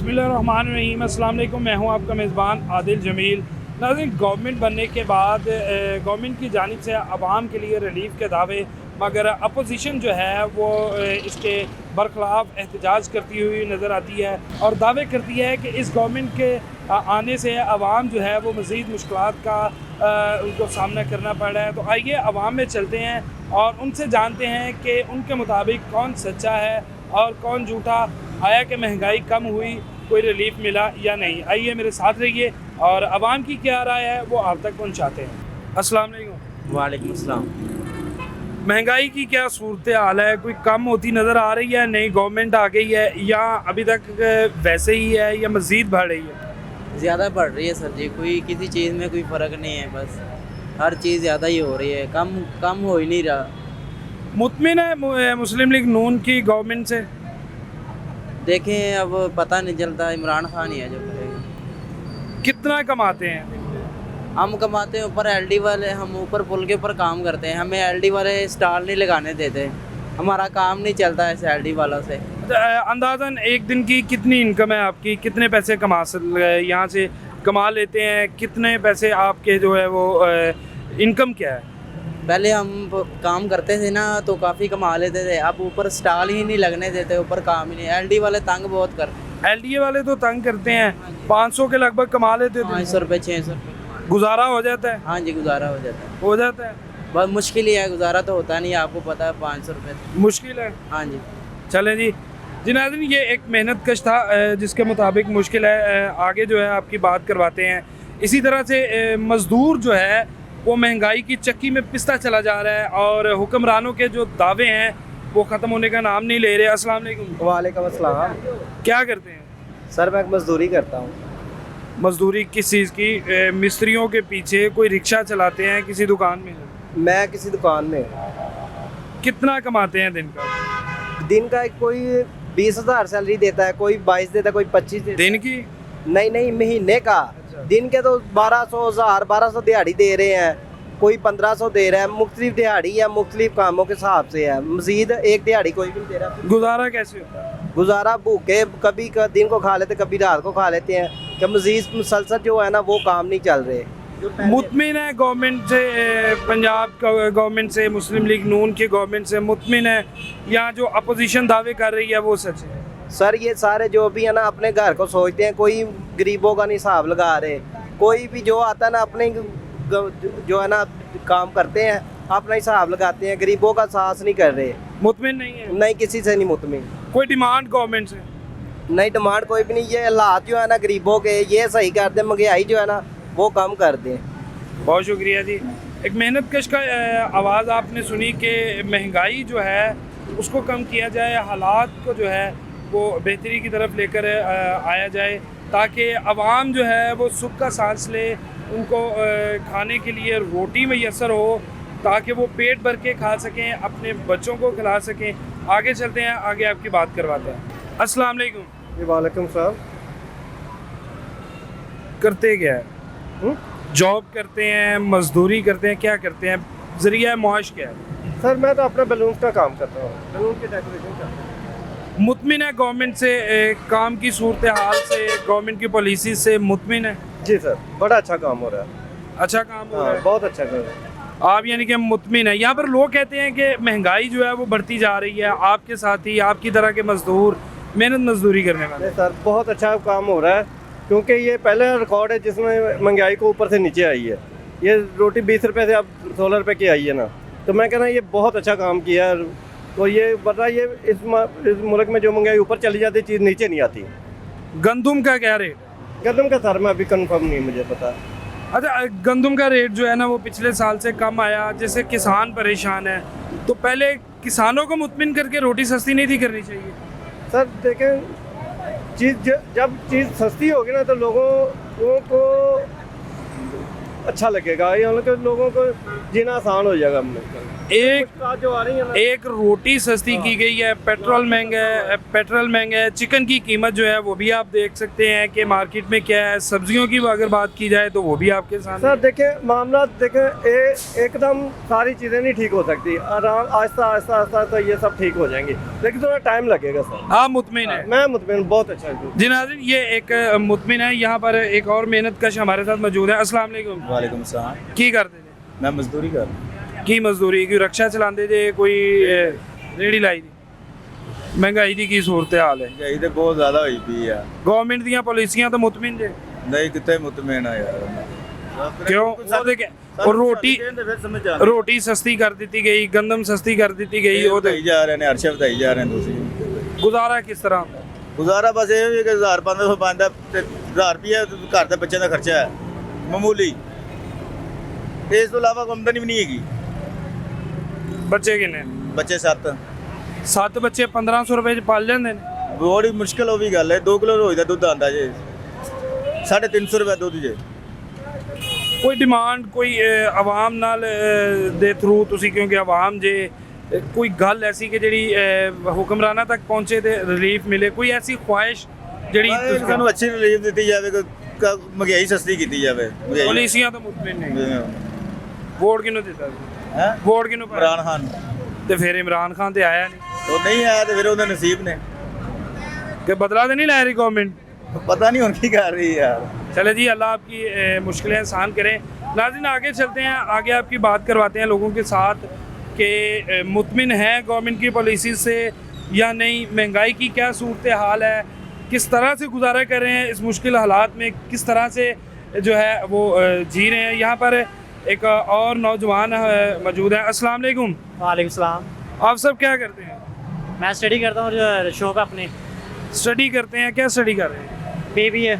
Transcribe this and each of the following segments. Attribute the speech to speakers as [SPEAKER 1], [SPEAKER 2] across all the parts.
[SPEAKER 1] बिस्मिल्लाहिर्रहमानिर्रहीम। अस्सलाम वालेकुम। मैं हूं आपका मेज़बान आदिल जमील। नाज़रीन, गवर्नमेंट बनने के बाद गवर्नमेंट की जानिब से आवाम के लिए रिलीफ के दावे, मगर अपोजिशन जो है वो इसके बरखिलाफ़ एहतजाज करती हुई नज़र आती है और दावे करती है कि इस गवर्नमेंट के आने से आवाम जो है वो मज़ीद मुश्किलात का उनको सामना करना पड़ रहा है। तो आइए आवाम में चलते हैं और उनसे जानते हैं कि उनके मुताबिक कौन सच्चा है और कौन झूठा। आया कि महंगाई कम हुई, कोई रिलीफ मिला या नहीं। आइए मेरे साथ रहिए और आवाम की क्या राय है वो आप तक पहुंचाते हैं। अस्सलाम वालेकुम।
[SPEAKER 2] वालेकुम अस्सलाम।
[SPEAKER 1] महंगाई की क्या सूरत हाल है? कोई कम होती नज़र आ रही है? नई गवर्नमेंट आ गई है या अभी तक वैसे ही है या मज़ीद बढ़ रही है?
[SPEAKER 2] ज़्यादा बढ़ रही है सर जी, कोई किसी चीज़ में कोई फ़र्क नहीं है, बस हर चीज़ ज़्यादा ही हो रही है, कम हो ही नहीं रहा।
[SPEAKER 1] मुतमिन है मुस्लिम लीग नून की गवर्नमेंट से?
[SPEAKER 2] देखें अब पता नहीं चलता, इमरान खान ही है जो करेगा।
[SPEAKER 1] कितना कमाते हैं?
[SPEAKER 2] हम कमाते हैं ऊपर एलडी वाले, हम ऊपर पुल के ऊपर काम करते हैं, हमें एलडी वाले स्टॉल नहीं लगाने देते, हमारा काम नहीं चलता ऐसे एलडी वालों से।
[SPEAKER 1] अंदाज़न एक दिन की कितनी इनकम है आपकी? कितने पैसे यहाँ से कमा लेते हैं? कितने पैसे आपके जो है वो इनकम क्या है?
[SPEAKER 2] पहले हम काम करते थे ना तो काफ़ी कमा लेते थे, अब ऊपर स्टॉल ही नहीं लगने देते, ऊपर काम ही नहीं। एलडी वाले तंग बहुत करते।
[SPEAKER 1] एलडीए वाले तो तंग करते हैं। 500 के लगभग कमा लेते थे।
[SPEAKER 2] 500 रुपये 600 रुपये
[SPEAKER 1] गुजारा हो जाता है?
[SPEAKER 2] हाँ जी, गुजारा हो जाता है।
[SPEAKER 1] हो जाता है।
[SPEAKER 2] बहुत मुश्किल ही है, गुजारा तो होता नहीं है, आपको पता है। 500 रुपये
[SPEAKER 1] मुश्किल है।
[SPEAKER 2] हाँ जी।
[SPEAKER 1] चलें जी नाज़रीन, ये एक मेहनत कश था जिसके मुताबिक मुश्किल है। आगे जो है आपकी बात करवाते हैं। इसी तरह से मज़दूर जो है वो महंगाई की चक्की में पिसता चला जा रहा है और हुक्मरानों के जो दावे हैं वो ख़त्म होने का नाम नहीं ले रहे। अस्सलाम वालेकुम।
[SPEAKER 3] वालेकुम अस्सलाम।
[SPEAKER 1] क्या करते हैं?
[SPEAKER 3] सर मैं मज़दूरी करता हूँ।
[SPEAKER 1] मज़दूरी किस चीज़ की? मिस्त्रियों के पीछे? कोई रिक्शा चलाते हैं? किसी दुकान में?
[SPEAKER 3] मैं किसी दुकान में।
[SPEAKER 1] कितना कमाते हैं दिन का?
[SPEAKER 3] दिन का कोई 20,000 सैलरी देता है, कोई 22 देता है, कोई 25 देता है।
[SPEAKER 1] दिन की?
[SPEAKER 3] नहीं, महीने का। दिन के तो 1200 दिहाड़ी दे रहे हैं, कोई 1500 दे रहा है। मुख्तलिफ दिहाड़ी या मुख्तलिफ कामों के हिसाब से है, मजीद एक दिहाड़ी कोई भी नहीं दे रहा।
[SPEAKER 1] गुजारा कैसे होता है?
[SPEAKER 3] गुजारा भूखे कभी दिन को खा लेते, कभी रात को खा लेते हैं कि मजीद मुसलसल जो है ना वो काम नहीं चल रहे।
[SPEAKER 1] मुतमिन है गवर्नमेंट से? पंजाब गवर्नमेंट से, मुस्लिम लीग नून की गवर्नमेंट से मुतमिन है या जो अपोजिशन दावे कर रही है वो सच है?
[SPEAKER 3] सर ये सारे जो भी है ना अपने घर को सोचते हैं, कोई गरीबों का नहीं हिसाब लगा रहे। कोई भी जो आता है ना अपने जो है ना काम करते हैं, अपना हिसाब लगाते हैं, गरीबों का साहस नहीं कर रहे।
[SPEAKER 1] मुतमिन नहीं है?
[SPEAKER 3] नहीं, किसी से नहीं मुतमिन।
[SPEAKER 1] कोई डिमांड गवर्नमेंट से?
[SPEAKER 3] नहीं, डिमांड कोई भी नहीं। ये हालात जो है ना गरीबों के ये सही कर दें, महंगाई जो है ना वो कम कर दें।
[SPEAKER 1] बहुत शुक्रिया जी। एक मेहनत कश का आवाज़ आपने सुनी कि महंगाई जो है उसको कम किया जाए, हालात को जो है वो बेहतरी की तरफ लेकर आया जाए ताकि आवाम जो है वो सुख का सांस ले, उनको खाने के लिए रोटी मैसर हो ताकि वो पेट भर के खा सकें, अपने बच्चों को खिला सकें। आगे चलते हैं, आगे आपकी बात करवाते हैं। अस्सलाम वालेकुम।
[SPEAKER 3] वालेकुम सलाम।
[SPEAKER 1] करते क्या है? जॉब करते हैं, मजदूरी करते हैं, क्या करते हैं? ज़रिया मुआश क्या है?
[SPEAKER 3] सर मैं तो अपना बलून का काम करता हूँ, बलून की डेकोरेशन करता हूँ।
[SPEAKER 1] मुतमिन है गवर्नमेंट से? काम की सूरत हाल से, गवर्नमेंट की पॉलिसी से मुतमिन है?
[SPEAKER 3] जी सर, बड़ा अच्छा काम हो रहा है।
[SPEAKER 1] अच्छा काम हो रहा है?
[SPEAKER 3] बहुत अच्छा काम है।
[SPEAKER 1] आप यानी कि मुतमिन है। यहाँ पर लोग कहते हैं कि महंगाई जो है वो बढ़ती जा रही है, आपके साथ ही आपकी तरह के मजदूर, मेहनत मजदूरी करने वाले।
[SPEAKER 3] सर बहुत अच्छा काम हो रहा है, क्योंकि ये पहला रिकॉर्ड है जिसमें महंगाई को ऊपर से नीचे आई है। ये रोटी 20 रुपये से अब 16 रुपये की आई है ना, तो मैं कह रहा हूँ ये बहुत अच्छा काम किया है। तो ये बता, ये इस मुल्क में जो महंगाई ऊपर चली जाती चीज़ नीचे नहीं आती।
[SPEAKER 1] गंदुम का क्या रेट?
[SPEAKER 3] गंदम का सर मैं अभी कंफर्म नहीं मुझे पता।
[SPEAKER 1] अच्छा, गंदुम का रेट जो है ना वो पिछले साल से कम आया, जैसे किसान परेशान है, तो पहले किसानों को मुतमिन करके रोटी सस्ती नहीं थी करनी चाहिए?
[SPEAKER 3] सर देखें, जब चीज़ सस्ती होगी ना तो लोगों को अच्छा लगेगा, लोगों को जीना आसान हो जाएगा।
[SPEAKER 1] एक
[SPEAKER 3] जो आ रही है ना,
[SPEAKER 1] एक रोटी सस्ती की गई है, पेट्रोल महंगा है, चिकन की कीमत जो है वो भी आप देख सकते हैं कि मार्केट में क्या है। सब्जियों की अगर बात की जाए तो वो भी आपके सामने।
[SPEAKER 3] सर देखें मामला देखें, एकदम सारी चीज़ें नहीं ठीक हो सकती, आराम आहिस्ता आहिस्ता आहिस्ता आहिस्ता ये सब ठीक हो जाएंगी, लेकिन थोड़ा टाइम लगेगा सर।
[SPEAKER 1] आप मुतमिन है?
[SPEAKER 3] मैं मुतमिन, बहुत अच्छा है।
[SPEAKER 1] जी नाज़रीन, ये एक मुतमिन है। यहाँ पर एक और मेहनत कश हमारे साथ मौजूद है। अस्सलाम वालेकुम।
[SPEAKER 4] वालेकुम सलाम।
[SPEAKER 1] की करते थे?
[SPEAKER 4] मैं मजदूरी कर
[SPEAKER 1] की मजदूरी की रक्षा चलाते थे, कोई रेहड़ी लाई थी? महंगाई दी की सूरत हाल है?
[SPEAKER 4] यही तो बहुत ज़्यादा हुई पी है।
[SPEAKER 1] गवर्नमेंट दियां पॉलिसियां तो मुतमिन जे
[SPEAKER 4] नहीं कितने मुतमिन है यार।
[SPEAKER 1] क्यों? और रोटी सस्ती कर दी गई, गंदम सस्ती कर दी गई, वो
[SPEAKER 4] ਵਧਾਈ ਜਾ ਰਹੇ ਨੇ, ਅਰਸ਼ੇ ਵਧਾਈ ਜਾ ਰਹੇ ਨੇ ਤੁਸੀਂ।
[SPEAKER 1] गुजारा किस तरह?
[SPEAKER 4] ਗੁਜ਼ਾਰਾ ਬਸ ਇਹ ਵੀ ਕਿ 1500 ਬਣਦਾ ਤੇ 1000 ਰੁਪਏ ਘਰ ਦੇ ਬੱਚਿਆਂ ਦਾ ਖਰਚਾ ਹੈ ਮਾਮੂਲੀ। ਇਸ ਤੋਂ ਇਲਾਵਾ ਆਮਦਨੀ ਵੀ ਨਹੀਂ ਹੈਗੀ।
[SPEAKER 1] बच्चे किन्ने?
[SPEAKER 4] ਬੱਚੇ 7।
[SPEAKER 1] 7 बच्चे 1500 रुपए च पाल जाते हैं।
[SPEAKER 4] ਬੜੀ ਮੁਸ਼ਕਲ ਉਹ ਵੀ ਗੱਲ ਹੈ। 2 ਕਿਲੋ ਰੋਜ਼ ਦਾ ਦੁੱਧ ਆਂਦਾ ਜੇ 350 ਰੁਪਏ ਦੁੱਧ ਜੇ।
[SPEAKER 1] कोई डिमांड कोई आवाम नाल दे थ्रू तुसी, क्योंकि आवाम जे कोई गल ऐसी कि जेड़ी हुक्मराना तक पहुंचे ते रिलीफ मिले, कोई ऐसी ख्वाहिश जेड़ी
[SPEAKER 4] ਸਾਨੂੰ ਅੱਛੀ ਰਿਲੀਫ ਦਿੱਤੀ ਜਾਵੇ, ਮਹਿੰਗਾਈ ਸਸਤੀ ਕੀਤੀ ਜਾਵੇ।
[SPEAKER 1] पॉलिसियां तो मुतमिन नहीं। वोट किन्नू दिता?
[SPEAKER 4] ਹੈ
[SPEAKER 1] वोट किन्नू पाया?
[SPEAKER 4] ਇਮਰਾਨ ਖਾਨ
[SPEAKER 1] ते फिर इमरान खान ते आया नहीं
[SPEAKER 4] ਉਹ ਨਹੀਂ ਆਇਆ ਤੇ ਫਿਰ ਉਹਦੇ ਨਸੀਬ ਨੇ।
[SPEAKER 1] कि बदला तो नहीं ला रही गवर्नमेंट?
[SPEAKER 4] पता नहीं उनकी कर रही है यार।
[SPEAKER 1] चले जी, अल्लाह आपकी मुश्किलें आसान करें। नाज़रीन आगे चलते हैं, आगे आपकी बात करवाते हैं लोगों के साथ कि मुतमिन है गवर्नमेंट की पॉलिसी से या नहीं, महंगाई की क्या सूरत हाल है, किस तरह से गुजारा कर रहे हैं इस मुश्किल हालात में, किस तरह से जो है वो जी रहे हैं। यहाँ पर एक और नौजवान मौजूद है। अस्सलाम वालेकुम।
[SPEAKER 5] वालेकुम सलाम।
[SPEAKER 1] आप सब क्या करते हैं?
[SPEAKER 5] मैं स्टडी करता हूँ जो शॉप है अपनी।
[SPEAKER 1] स्टडी करते हैं? क्या स्टडी कर रहे हैं?
[SPEAKER 5] BBA।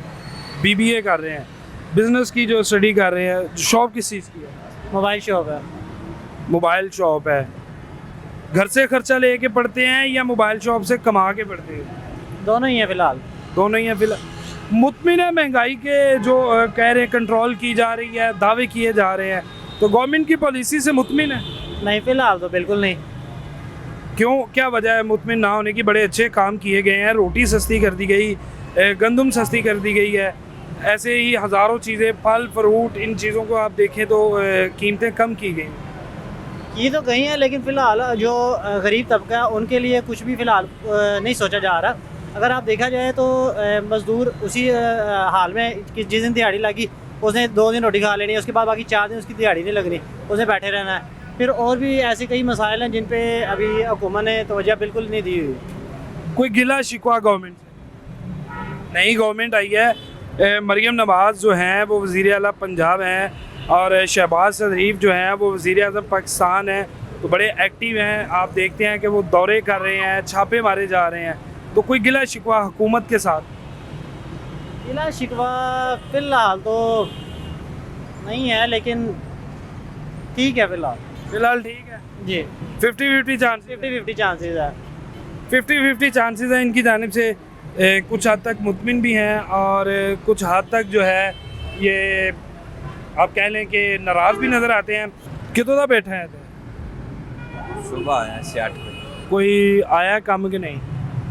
[SPEAKER 1] BBA कर रहे हैं। बिजनेस की जो स्टडी कर रहे हैं, शॉप किस चीज़ की है?
[SPEAKER 5] मोबाइल शॉप है।
[SPEAKER 1] मोबाइल शॉप है। घर से खर्चा लेके पढ़ते हैं या मोबाइल शॉप से कमा के पढ़ते हैं?
[SPEAKER 5] दोनों ही हैं फ़िलहाल।
[SPEAKER 1] दोनों ही हैं फिलहाल। मुतमिन है महंगाई के जो कह रहे हैं कंट्रोल की जा रही है, दावे किए जा रहे हैं, तो गवर्नमेंट की पॉलिसी से मुतमिन है?
[SPEAKER 5] नहीं फ़िलहाल तो बिल्कुल नहीं।
[SPEAKER 1] क्यों, क्या वजह है मुतमिन ना होने की? बड़े अच्छे काम किए गए हैं, रोटी सस्ती कर दी गई, गंदम सस्ती कर दी गई है, ऐसे ही हज़ारों चीज़ें, फल फ्रूट, इन चीज़ों को आप देखें तो कीमतें कम की गई।
[SPEAKER 5] ये तो कहीं है, लेकिन फ़िलहाल जो गरीब तबका है उनके लिए कुछ भी फ़िलहाल नहीं सोचा जा रहा। अगर आप देखा जाए तो मज़दूर उसी हाल में कि जिस दिन दिहाड़ी लगी उसने 2 दिन रोटी खा लेनी है, उसके बाद बाकी 4 दिन उसकी दिहाड़ी नहीं लगनी, उसने बैठे रहना है। फिर और भी ऐसे कई मसाइल हैं जिन पे अभी हुकूमत ने तवज्जो बिल्कुल नहीं दी हुई।
[SPEAKER 1] कोई गिला शिकवा गवर्नमेंट से? नई गवर्नमेंट आई है, मरीम नवाज़ जो हैं वो वज़ीर आला पंजाब हैं और शहबाज शरीफ जो हैं वो वज़ीर आज़म पाकिस्तान हैं, तो बड़े एक्टिव हैं। आप देखते हैं कि वो दौरे कर रहे हैं, छापे मारे जा रहे हैं, तो कोई गिला शिकवा हुकूमत के साथ?
[SPEAKER 5] गिला शिकवा फ़िलहाल तो नहीं है, लेकिन ठीक है
[SPEAKER 1] फ़िलहाल ठीक है
[SPEAKER 5] जी।
[SPEAKER 1] 50-50 चांस
[SPEAKER 5] 50-50 चांसेस है।
[SPEAKER 1] 50-50 चांसेस हैं इनकी जानिब से। कुछ हद तक मुतमिन भी हैं और कुछ हद तक जो है ये आप कह लें कि नाराज़ भी नज़र आते हैं। कितों का बैठा है?
[SPEAKER 6] सुबह आया 8 बजे।
[SPEAKER 1] कोई आया कम कि नहीं?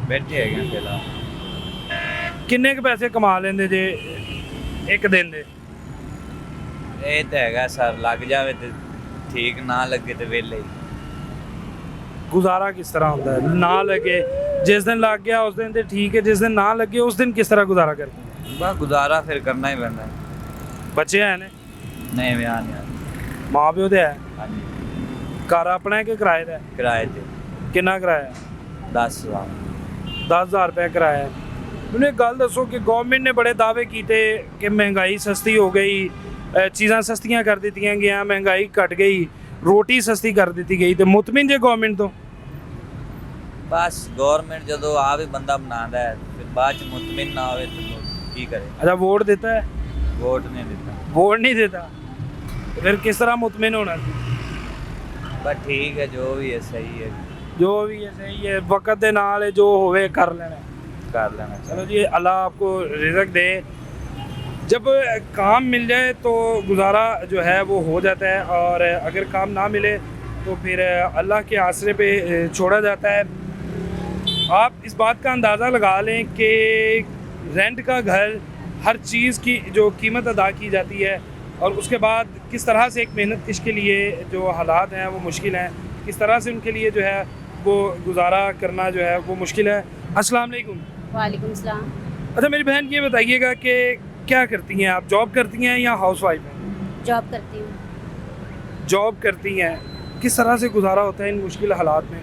[SPEAKER 6] बैठे है फिलहाल।
[SPEAKER 1] किन्ने के पैसे कमा लेंदे जे एक दिन दे?
[SPEAKER 6] ये तो है सर, लग जाए तो ठीक, ना लगे तो वेले ही।
[SPEAKER 1] गुजारा किस तरह होता है? ना लगे, जिस दिन लग गया उस दिन तो ठीक है, जिस दिन ना लगे उस दिन किस तरह गुजारा करते हैं?
[SPEAKER 6] बस गुजारा फिर करना ही पैंदा है।
[SPEAKER 1] बच्चे हैं ने?
[SPEAKER 6] नहीं ब्याह नहीं।
[SPEAKER 1] माँ प्यो तो है?
[SPEAKER 6] हाँ जी।
[SPEAKER 1] घर अपना है कि किराए का?
[SPEAKER 6] किराए थे।
[SPEAKER 1] किन्ना किराया?
[SPEAKER 6] 10,000।
[SPEAKER 1] 10,000 रुपये किराया है। मैंने एक गल दसो कि गवर्नमेंट ने बड़े दावे किए कि महंगाई सस्ती हो गई, चीज़ां सस्तियां कर दी गई, महंगाई घट गई, रोटी सस्ती कर दी गई, तो मुतमिन जे गवर्नमेंट तो?
[SPEAKER 6] बस गवर्नमेंट जो आप ही बंदा बनाता है, फिर बाद च मुतमिन ना हो तो की करे।
[SPEAKER 1] अच्छा, वोट देता है?
[SPEAKER 6] वोट नहीं देता।
[SPEAKER 1] वोट नहीं देता, तो फिर किस तरह मुतमिन होना चाहिए?
[SPEAKER 6] बस ठीक है, जो भी है सही है।
[SPEAKER 1] जो भी है सही है, वक्त दे नाल जो होवे कर लेना।
[SPEAKER 6] कर लेना।
[SPEAKER 1] चलो जी, अल्लाह आपको रिज़्क दे। जब काम मिल जाए तो गुजारा जो है वो हो जाता है, और अगर काम ना मिले तो फिर अल्लाह के आसरे पे छोड़ा जाता है। आप इस बात का अंदाज़ा लगा लें कि रेंट का घर, हर चीज़ की जो कीमत अदा की जाती है, और उसके बाद किस तरह से एक मेहनत कश के लिए जो हालात हैं वो मुश्किल हैं, किस तरह से उनके लिए जो है वो गुजारा करना जो है वो मुश्किल है। अस्सलाम वालेकुम।
[SPEAKER 7] वालेकुम सलाम।
[SPEAKER 1] अच्छा मेरी बहन ये बताइएगा कि क्या करती हैं आप, जॉब करती हैं या हाउस वाइफ हैं?
[SPEAKER 7] जॉब करती हूँ।
[SPEAKER 1] जॉब करती हैं, किस तरह से गुजारा होता है इन मुश्किल हालात में?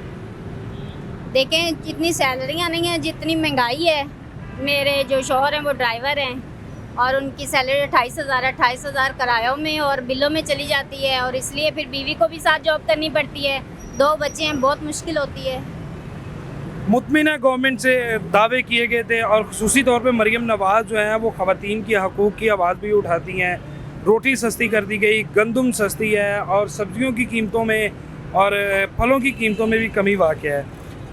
[SPEAKER 7] देखें जितनी सैलरियाँ नहीं हैं, जितनी महंगाई है। मेरे जो शौहर हैं वो ड्राइवर हैं और उनकी सैलरी 28,000 किरायों में और बिलों में चली जाती है, और इसलिए फिर बीवी को भी साथ जॉब करनी पड़ती है। 2 बच्चे हैं, बहुत मुश्किल होती है।
[SPEAKER 1] मुतमिना गवर्नमेंट से दावे किए गए थे, और ख़ुसूसी तौर पे मरियम नवाज़ जो हैं वो ख़वातीन की हकूक़ की आवाज़ भी उठाती हैं। रोटी सस्ती कर दी गई, गंदम सस्ती है, और सब्जियों की कीमतों में और फलों की कीमतों में भी कमी वाक़ है।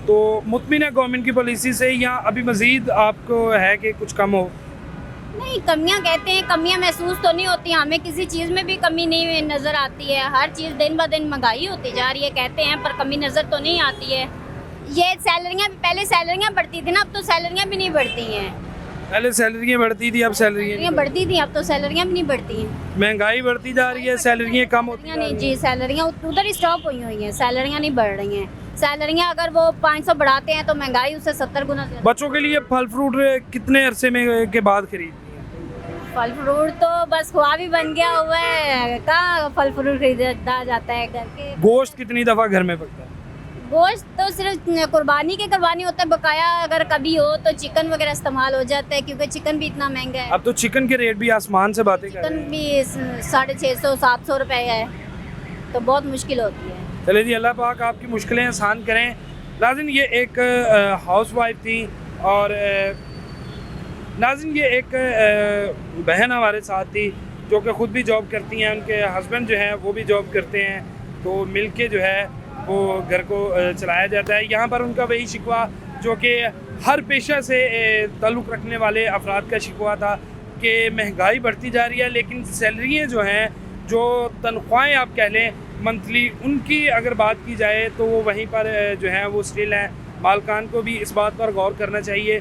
[SPEAKER 1] तो मुतमिना गवर्नमेंट की पॉलिसी से या अभी मज़ीद आपको है कि कुछ कम हो?
[SPEAKER 7] नहीं, कमियां कहते हैं, कमियां महसूस तो नहीं होती, हमें किसी चीज़ में भी कमी नहीं नज़र आती है। हर चीज़ दिन ब दिन महंगाई होती जा रही है कहते हैं, पर कमी नज़र तो नहीं आती है। ये सैलरियाँ, पहले सैलरियाँ बढ़ती थी ना, अब तो सैलरियाँ भी नहीं बढ़ती हैं।
[SPEAKER 1] पहले सैलरियाँ बढ़ती थी, अब
[SPEAKER 7] सैलरियाँ बढ़ती थी, अब तो सैलरियाँ भी नहीं बढ़ती हैं।
[SPEAKER 1] महंगाई बढ़ती जा रही है, सैलरियाँ कम होती
[SPEAKER 7] नहीं जी, सैलरियाँ उधर ही स्टॉप हुई हैं, सैलरियाँ नहीं बढ़ रही हैं। सैलरियाँ अगर वो 500 बढ़ाते हैं तो महंगाई उससे 70 गुना ज़्यादा।
[SPEAKER 1] बच्चों के लिए फल फ्रूट कितने अरसे में के बाद खरीदती हैं?
[SPEAKER 7] फल फ्रूट तो बस ख्वाब ही बन गया हुआ है, कहाँ फल फ्रूट खरीदा जाता है घर के।
[SPEAKER 1] गोश्त कितनी दफ़ा घर में पकता है?
[SPEAKER 7] गोश्त तो सिर्फ कुर्बानी के करवानी होता है, बकाया अगर कभी हो तो चिकन वगैरह इस्तेमाल हो जाता है, क्योंकि चिकन भी इतना महंगा है।
[SPEAKER 1] अब तो चिकन के रेट भी आसमान से बातें कर रहे
[SPEAKER 7] चिकन
[SPEAKER 1] हैं।
[SPEAKER 7] भी 650-700 रुपए है, तो बहुत मुश्किल होती है।
[SPEAKER 1] चले जी, अल्लाह पाक आपकी मुश्किलें आसान करें। नाज़रीन ये एक हाउस वाइफ थी, और नाज़रीन ये एक बहन हमारे साथ थी जो कि ख़ुद भी जॉब करती हैं, उनके हस्बैंड जो हैं वो भी जॉब करते हैं, तो मिल के जो है वो घर को चलाया जाता है। यहाँ पर उनका वही शिकवा जो कि हर पेशा से ताल्लुक़ रखने वाले अफराद का शिकवा था कि महंगाई बढ़ती जा रही है, लेकिन सैलरियाँ जो हैं, जो तनख्वाहें आप कह लें मंथली, उनकी अगर बात की जाए तो वो वहीं पर जो है वो स्टिल हैं। मालकान को भी इस बात पर गौर करना चाहिए,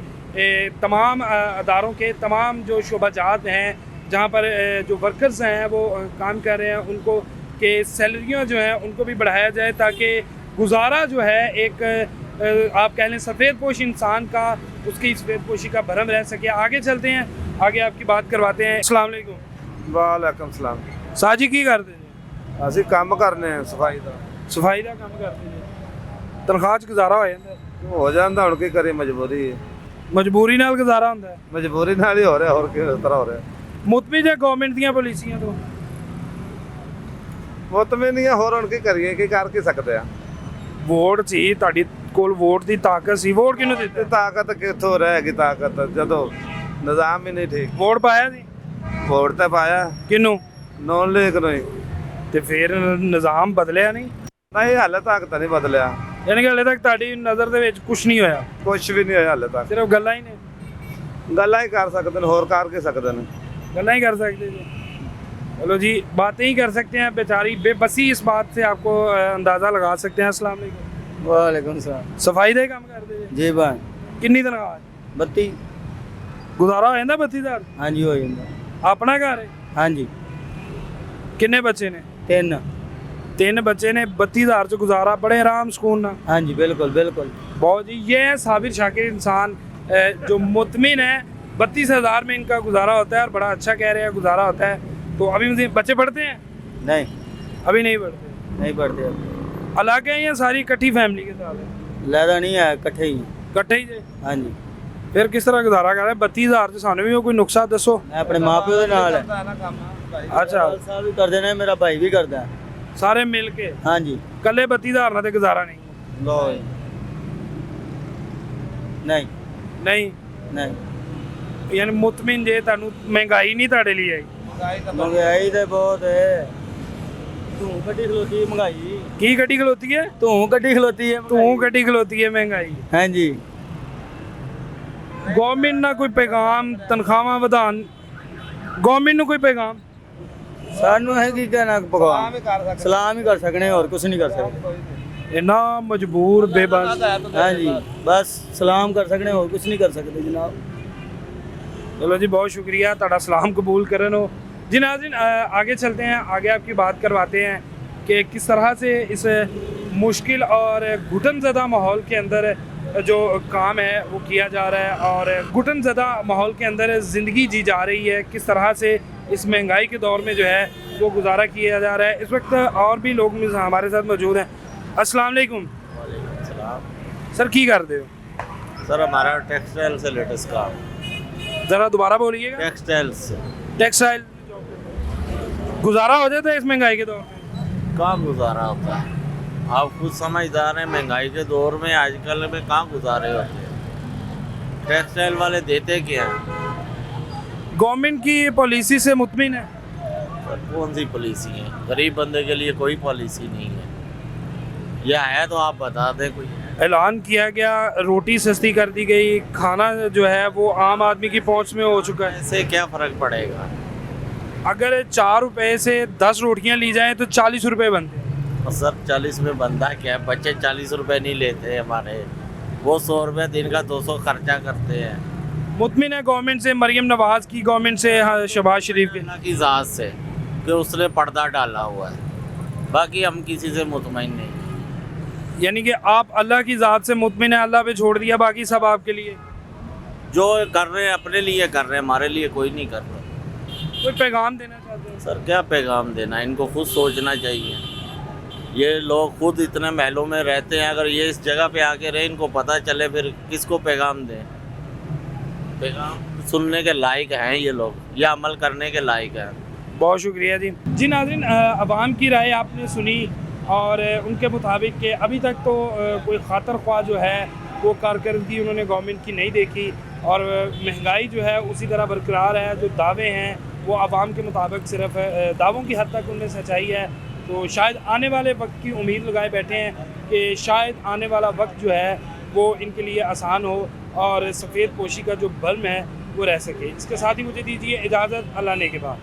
[SPEAKER 1] तमाम अदारों के तमाम जो शोबाजात हैं जहाँ पर जो वर्कर्स हैं वो काम कर रहे हैं, उनको के सैलरियाँ जो हैं उनको भी बढ़ाया जाए, ताकि गुजारा जो है एक आप कह लें सफ़ेद पोश इंसान का, उसकी सफ़ेद पोशी का भरम रह सके। आगे चलते हैं, आगे आपकी बात करवाते हैं। अस्सलाम वालेकुम।
[SPEAKER 8] वालेकुम सलाम।
[SPEAKER 1] साजी की करते हैं?
[SPEAKER 8] ਅਸੀਂ ਕੰਮ ਕਰਨੇ ਆ ਸਫਾਈ ਦਾ।
[SPEAKER 1] सफाई का काम करते हैं, तनख्वाह च गुजारा हो जाता है?
[SPEAKER 8] ਹੋ ਜਾਂਦਾ ਹੁਣ ਕੀ ਕਰੇ ਮਜਬੂਰੀ ਹੈ।
[SPEAKER 1] मजबूरी नाल गुजारा होंदा है।
[SPEAKER 8] ਮਜਬੂਰੀ ਨਾਲ ਹੀ ਹੋ ਰਿਹਾ ਹੋਰ ਕਿਸ ਤਰ੍ਹਾਂ ਹੋ ਰਿਹਾ।
[SPEAKER 1] ਮੁਤਮਿਨ ਗਵਰਨਮੈਂਟ ਦੀਆਂ ਪਾਲਿਸੀਆਂ ਤੋਂ
[SPEAKER 8] ਮੁਤਮਿਨ ਨਹੀਂ ਹੋਰ ਹੁਣ ਕੀ ਕਰੀਏ, ਕੀ ਕਰ ਕੀ ਸਕਦੇ ਆ।
[SPEAKER 1] ਵੋਟ ਸੀ ਤੁਹਾਡੀ ਕੋਲ, ਵੋਟ ਦੀ ਤਾਕਤ ਸੀ, ਵੋਟ ਕਿਹਨੂੰ ਦਿੱਤੀ?
[SPEAKER 8] ਤੇ ਤਾਕਤ ਕਿੱਥੋਂ ਰਹੇਗੀ ਤਾਕਤ ਜਦੋਂ ਨਿਜ਼ਾਮ ਹੀ ਨਹੀਂ ਠੀਕ।
[SPEAKER 1] ਵੋਟ ਪਾਇਆ ਸੀ
[SPEAKER 8] ਵੋਟ ਤਾਂ ਪਾਇਆ
[SPEAKER 1] ਕਿਹਨੂੰ?
[SPEAKER 8] ਨੌਨ ਲੀਗ ਨੂੰ ਹੀ।
[SPEAKER 1] ਤੇ ਫਿਰ ਨਿਜ਼ਾਮ ਬਦਲਿਆ ਨਹੀਂ?
[SPEAKER 8] ਨਹੀਂ ਹਾਲੇ ਤੱਕ ਤਾਂ ਨਹੀਂ ਬਦਲਿਆ,
[SPEAKER 1] ਯਾਨੀ ਕਿ ਹਲੇ ਤੱਕ ਤੁਹਾਡੀ ਨਜ਼ਰ ਦੇ ਵਿੱਚ ਕੁਝ ਨਹੀਂ ਹੋਇਆ,
[SPEAKER 8] ਕੁਛ ਵੀ ਨਹੀਂ ਹੋਇਆ ਹਾਲੇ ਤੱਕ।
[SPEAKER 1] ਸਿਰਫ ਗੱਲਾਂ ਹੀ ਨੇ?
[SPEAKER 8] ਗੱਲਾਂ ਹੀ ਕਰ ਸਕਦੇ ਨੇ, ਹੋਰ ਕਰ ਕੀ ਸਕਦੇ ਨੇ।
[SPEAKER 1] गल्ला ही कर सकते जी। चलो जी, बातें ही कर सकते हैं, बेचारी बेबसी इस बात से आपको अंदाज़ा लगा सकते हैं। अस्सलाम वालेकुम।
[SPEAKER 2] वालेकुम सलाम
[SPEAKER 1] सफाई दे काम करते जी?
[SPEAKER 2] जी भाई।
[SPEAKER 1] किन्नी तनख्वाह है?
[SPEAKER 2] 32।
[SPEAKER 1] गुजारा हो जाता 32,000?
[SPEAKER 2] हाँ जी हो जाता।
[SPEAKER 1] अपना घर है?
[SPEAKER 2] हाँ जी।
[SPEAKER 1] किन्ने बच्चे ने?
[SPEAKER 2] 3।
[SPEAKER 1] 3 बच्चे ने, 32,000 से गुजारा बड़े आराम सुकून ना?
[SPEAKER 2] हाँ जी बिल्कुल बिल्कुल।
[SPEAKER 1] बहुत जी, ये है साबिर शाकिर इंसान जो मुतमिन है। 32,000 में इनका गुजारा होता है, और बड़ा अच्छा कह रहे हैं गुजारा होता है। तो अभी मुझे बच्चे पढ़ते हैं?
[SPEAKER 2] नहीं
[SPEAKER 1] अभी नहीं पढ़ते?
[SPEAKER 2] नहीं पढ़ते।
[SPEAKER 1] अलग है या सारी इकट्ठी फैमिली के साथ है?
[SPEAKER 2] लैदा नहीं है, इकट्ठे ही।
[SPEAKER 1] इकट्ठे ही थे?
[SPEAKER 2] हाँ जी।
[SPEAKER 1] फिर किस तरह गुजारा कर रहे हैं? 32,000 से सानू भी कोई नुकसा दसो।
[SPEAKER 2] मैं अपने माँ प्यो के नाल है।
[SPEAKER 1] अच्छा,
[SPEAKER 2] साहब भी कर देना, मेरा भाई भी करता है।
[SPEAKER 1] सारे मिल के?
[SPEAKER 2] हाँ जी।
[SPEAKER 1] कल्ले 32,000 ਨਾਲ ਤੇ ਗੁਜ਼ਾਰਾ ਨਹੀਂ?
[SPEAKER 2] लो नहीं
[SPEAKER 1] ਨਹੀਂ
[SPEAKER 2] नहीं
[SPEAKER 1] ਯਾਨੀ ਮੁਤਮਿਨ ਜੇ ਤੁਹਾਨੂੰ ਮਹਿੰਗਾਈ ਨਹੀਂ ਤੁਹਾਡੇ ਲਈ ਆਈ?
[SPEAKER 2] महंगाई तो बहुत है। तू गड्डी खलोती है महंगाई।
[SPEAKER 1] ਕੀ ਗੱਡੀ ਖਲੋਤੀ ਹੈ?
[SPEAKER 2] तू गड्डी खलोती है
[SPEAKER 1] ਤੂੰ ਗੱਡੀ ਖਲੋਤੀ ਹੈ ਮਹਿੰਗਾਈ।
[SPEAKER 2] हाँ जी।
[SPEAKER 1] ਗਵਰਨਮੈਂਟ ਨਾਲ ਕੋਈ ਪੈਗਾਮ, ਤਨਖਾਹਾਂ ਵਧਾਉਣ, ਗਵਰਨਮੈਂਟ ਨੂੰ ਕੋਈ ਪੈਗਾਮ?
[SPEAKER 4] सानू है कि कहना भगवान सलाम ही कर सकने और कुछ नहीं कर सकते।
[SPEAKER 1] इन्ना मजबूर बेबस
[SPEAKER 4] हाँ जी, बस सलाम कर सकने और कुछ नहीं कर सकते जनाब।
[SPEAKER 1] चलो जी, बहुत शुक्रिया, ताड़ा सलाम कबूल करन हो जी। नाज़रीन, आगे चलते हैं, आगे आपकी बात करवाते हैं कि किस तरह से इस मुश्किल और घुटन ज़दा माहौल के अंदर जो काम है वो किया जा रहा है और घुटन ज़दा माहौल के अंदर ज़िंदगी जी जा रही है, किस तरह से इस महंगाई के दौर में जो है वो गुजारा किया जा रहा है। इस वक्त और भी लोग हमारे साथ मौजूद हैं। अस्सलाम वालेकुम सर, की करते हो?
[SPEAKER 8] सर हमारा टेक्सटाइल से लेटेस्ट काम,
[SPEAKER 1] ज़रा दोबारा बोलिएगा।
[SPEAKER 8] टेक्सटाइल से
[SPEAKER 1] टेक्सटाइल गुजारा हो जाता है इस महंगाई के दौर में?
[SPEAKER 8] कहाँ गुजारा होता है, आप खुद समझदार हैं, महंगाई के दौर में आजकल में कहाँ गुजारे होते हैं। टेक्सटाइल वाले देते क्या हैं?
[SPEAKER 1] गवर्नमेंट की पॉलिसी से मुतमिन है?
[SPEAKER 8] सर कौन सी पॉलिसी है, गरीब बंदे के लिए कोई पॉलिसी नहीं है। यह है तो आप बता दें कोई।
[SPEAKER 1] ऐलान किया गया, रोटी सस्ती कर दी गई, खाना जो है वो आम आदमी की पहुंच में हो चुका है।
[SPEAKER 8] इससे क्या फ़र्क पड़ेगा?
[SPEAKER 1] अगर 4 रुपए से 10 रोटियां ली जाएं तो 40 रुपए बनते हैं।
[SPEAKER 8] और सर 40 में बनता क्या है, बच्चे 40 रुपए नहीं लेते हमारे, वो 100 रुपये दिन का 200 खर्चा करते हैं।
[SPEAKER 1] मुतमिन है गवर्नमेंट से, मरियम नवाज की गवर्नमेंट से, शहबाज शरीफ के?
[SPEAKER 8] अल्लाह की ज़ात से कि उसने पर्दा डाला हुआ है, बाकी हम किसी से मुतमईन नहीं।
[SPEAKER 1] यानी कि आप अल्लाह की ज़ात से मुतमिन है, अल्लाह पे छोड़ दिया, बाकी सब आपके लिए?
[SPEAKER 8] जो कर रहे हैं अपने लिए कर रहे हैं, हमारे लिए कोई नहीं कर रहा।
[SPEAKER 1] कोई पैगाम देना चाहते हैं?
[SPEAKER 8] सर क्या पैगाम देना, इनको खुद सोचना चाहिए। ये लोग खुद इतने महलों में रहते हैं, अगर ये इस जगह पे आके रहे, इनको पता चले, फिर किसको पैगाम दें। पैगाम सुनने के लायक हैं ये लोग, या अमल करने के लायक हैं।
[SPEAKER 1] बहुत शुक्रिया जी। जी नाज़रीन, अवाम की राय आपने सुनी और उनके मुताबिक कि अभी तक तो कोई खातर ख्वाह जो है वो कारकर्दगी उन्होंने गवर्नमेंट की नहीं देखी और महंगाई जो है उसी तरह बरकरार है। जो दावे हैं वो आवाम के मुताबिक सिर्फ दावों की हद तक उनमें सच्चाई है। तो शायद आने वाले वक्त की उम्मीद लगाए बैठे हैं कि शायद आने वाला वक्त जो है वो इनके लिए आसान हो और सफ़ेद पोशी का जो भल्म है वो रह सके। इसके साथ ही मुझे दीजिए इजाज़त, अल्लाह ने के बाद।